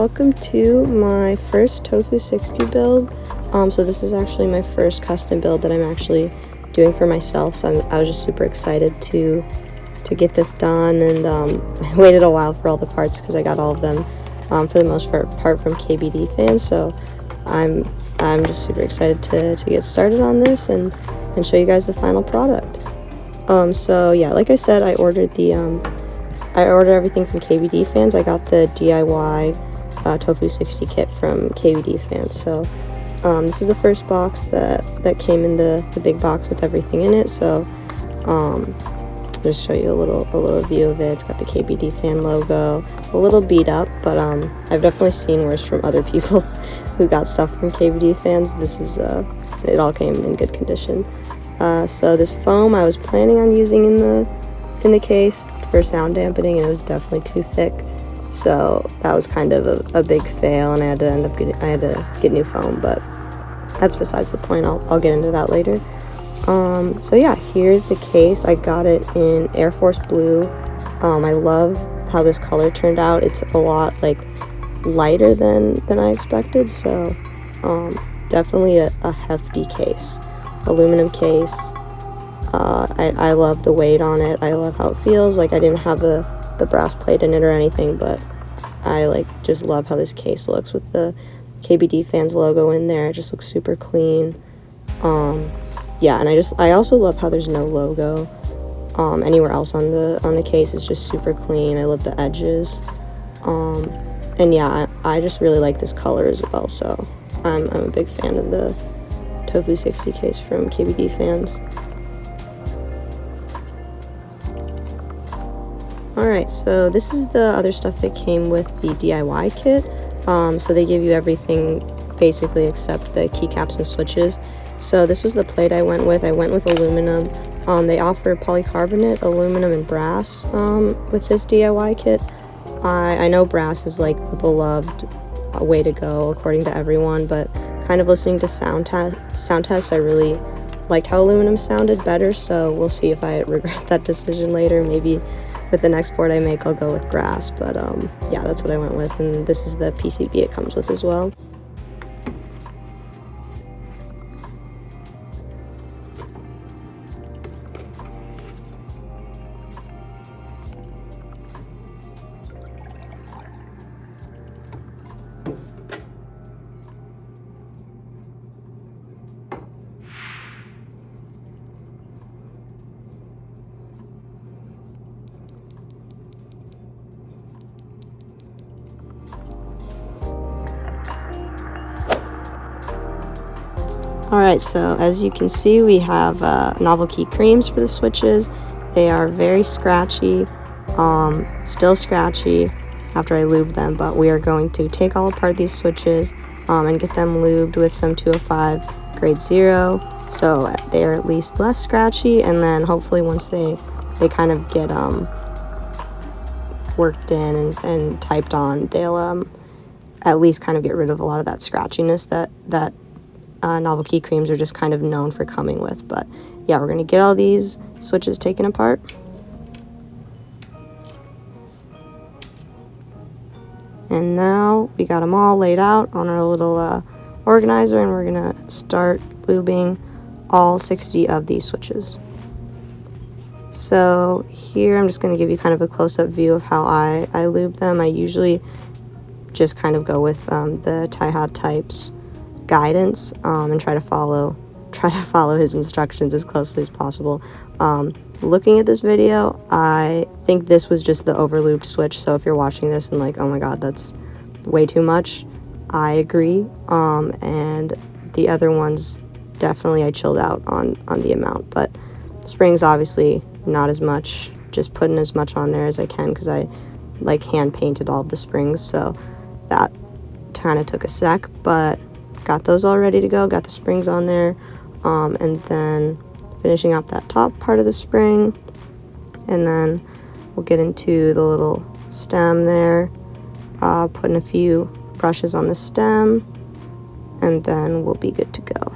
welcome to my first Tofu60 build. So this is actually my first custom build that I'm actually doing for myself, so I was just super excited to get this done, and I waited a while for all the parts because I got all of them for the most part from KBD fans, so I'm just super excited to get started on this and show you guys the final product. So yeah, like I said, I ordered everything from KBD fans. I got the DIY Tofu60 kit from KBD fans. So this is the first box that came in the big box with everything in it. So just show you a little view of it. It's got the KBD fan logo, a little beat up, but I've definitely seen worse from other people who got stuff from KBD fans. This is it all came in good condition. So this foam I was planning on using in the case for sound dampening, and it was definitely too thick, so that was kind of a big fail, and I had to get new foam, but that's besides the point. I'll get into that later. So yeah, here's the case. I got it in Air Force Blue. I love how this color turned out. It's a lot like lighter than I expected, so definitely a hefty case, aluminum case. I love the weight on it. I love how it feels. Like, I didn't have the brass plate in it or anything, but I just love how this case looks with the KBD fans logo in there. It just looks super clean. Yeah, and I also love how there's no logo anywhere else on the case. It's just super clean. I love the edges. And yeah, I just really like this color as well, so I'm a big fan of the Tofu60 case from KBD fans. Alright, so this is the other stuff that came with the DIY kit. So they give you everything basically except the keycaps and switches. So this was the plate I went with. I went with aluminum. They offer polycarbonate, aluminum, and brass with this DIY kit. I know brass is like the beloved way to go according to everyone, but kind of listening to sound tests, I really liked how aluminum sounded better, so we'll see if I regret that decision later. Maybe with the next board I make, I'll go with brass, but yeah, that's what I went with, and this is the PCB it comes with as well. Alright, so as you can see, we have NovelKey Creams for the switches. They are very scratchy, still scratchy after I lubed them, but we are going to take all apart these switches and get them lubed with some 205 grade 0, so they are at least less scratchy, and then hopefully once they kind of get worked in and typed on, they'll at least kind of get rid of a lot of that scratchiness that NovelKey Creams are just kind of known for coming with. But yeah, we're going to get all these switches taken apart. And now we got them all laid out on our little organizer, and we're going to start lubing all 60 of these switches. So here I'm just going to give you kind of a close-up view of how I lube them. I usually just kind of go with the Taiha Type's guidance and try to follow his instructions as closely as possible. Looking at this video, I think this was just the overlooped switch, so if you're watching this and like, oh my god, that's way too much, I agree. And the other ones, definitely I chilled out on the amount, but springs obviously not as much, just putting as much on there as I can because I hand painted all of the springs, so that kind of took a sec, but got those all ready to go, got the springs on there, and then finishing up that top part of the spring, and then we'll get into the little stem there, putting a few brushes on the stem, and then we'll be good to go.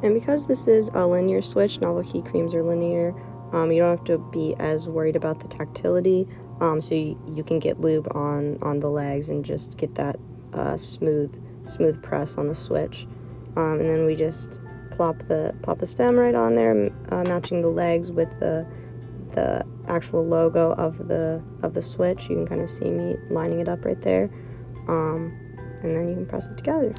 And because this is a linear switch, NovelKey Creams are linear, you don't have to be as worried about the tactility, so you can get lube on the legs and just get that smooth press on the switch. And then we just plop the stem right on there, matching the legs with the actual logo of the switch. You can kind of see me lining it up right there, and then you can press it together.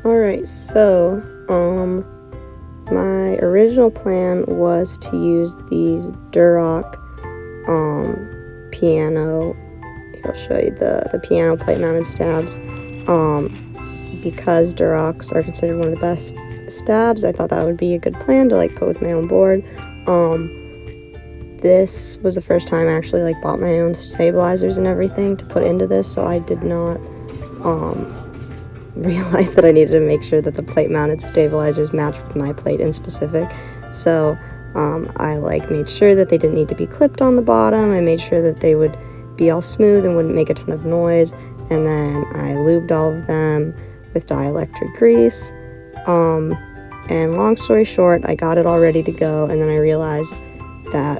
Alright, so my original plan was to use these Duroc piano, here I'll show you the piano plate mounted stabs. Because Durocs are considered one of the best stabs, I thought that would be a good plan to like put with my own board. This was the first time I actually like bought my own stabilizers and everything to put into this, so I did not realized that I needed to make sure that the plate mounted stabilizers matched with my plate in specific. So I like made sure that they didn't need to be clipped on the bottom. I made sure that they would be all smooth and wouldn't make a ton of noise, and then I lubed all of them with dielectric grease. And long story short, I got it all ready to go, and then I realized that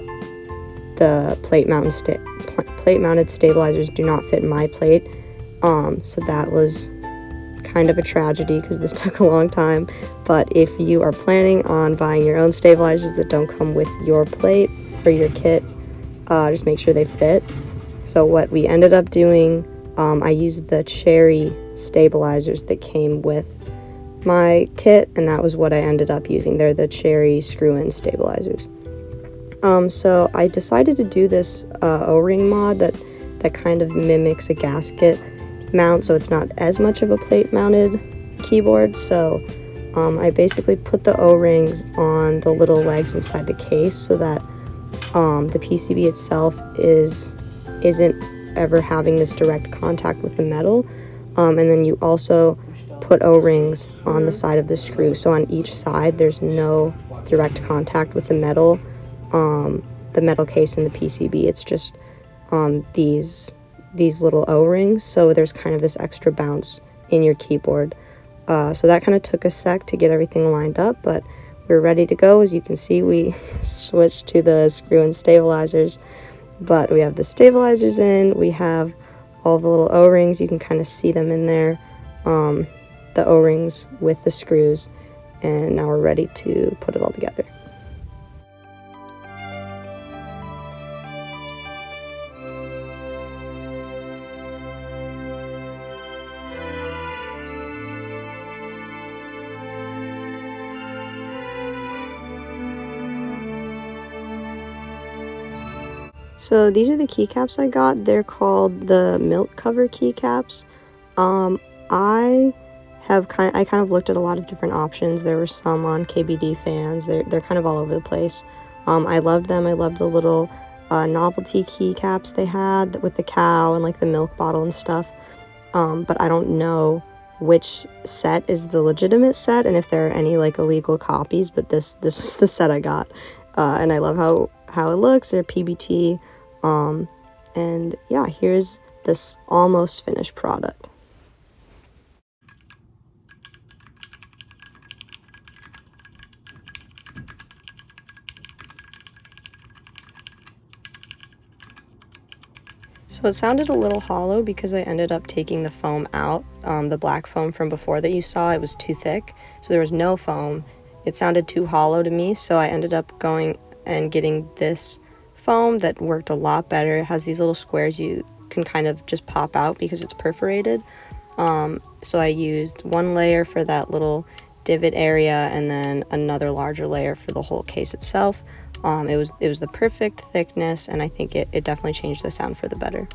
the plate mounted stabilizers do not fit in my plate. So that was kind of a tragedy because this took a long time. But if you are planning on buying your own stabilizers that don't come with your plate or your kit, just make sure they fit. So what we ended up doing, I used the cherry stabilizers that came with my kit, and that was what I ended up using. They're the cherry screw-in stabilizers. So I decided to do this O-ring mod that kind of mimics a gasket mount, so it's not as much of a plate mounted keyboard. So I basically put the O-rings on the little legs inside the case so that the PCB itself isn't ever having this direct contact with the metal. And then you also put O-rings on the side of the screw, so on each side there's no direct contact with the metal case and the PCB. It's just these little O-rings, so there's kind of this extra bounce in your keyboard. So that kind of took a sec to get everything lined up, but we're ready to go. As you can see, we switched to the screw-in stabilizers, but we have the stabilizers in, we have all the little O-rings, you can kind of see them in there, the O-rings with the screws, and now we're ready to put it all together. So these are the keycaps I got. They're called the milk cover keycaps. I kind of looked at a lot of different options. There were some on KBD fans. They're kind of all over the place. I loved them. I loved the little novelty keycaps they had with the cow and like the milk bottle and stuff. But I don't know which set is the legitimate set and if there are any like illegal copies, but this was the set I got. And I love how it looks. They're PBT. And yeah, here's this almost finished product. So it sounded a little hollow because I ended up taking the foam out, the black foam from before that you saw. It was too thick, so there was no foam. It sounded too hollow to me, so I ended up going and getting this foam that worked a lot better. It has these little squares you can kind of just pop out because it's perforated. So I used one layer for that little divot area and then another larger layer for the whole case itself. It was the perfect thickness, and I think it definitely changed the sound for the better.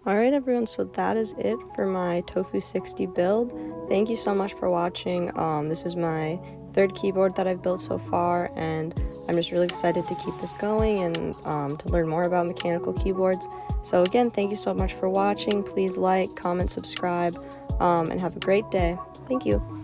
Alright everyone, so that is it for my Tofu60 build. Thank you so much for watching. This is my third keyboard that I've built so far, and I'm just really excited to keep this going and to learn more about mechanical keyboards. So again, thank you so much for watching. Please like, comment, subscribe, and have a great day. Thank you.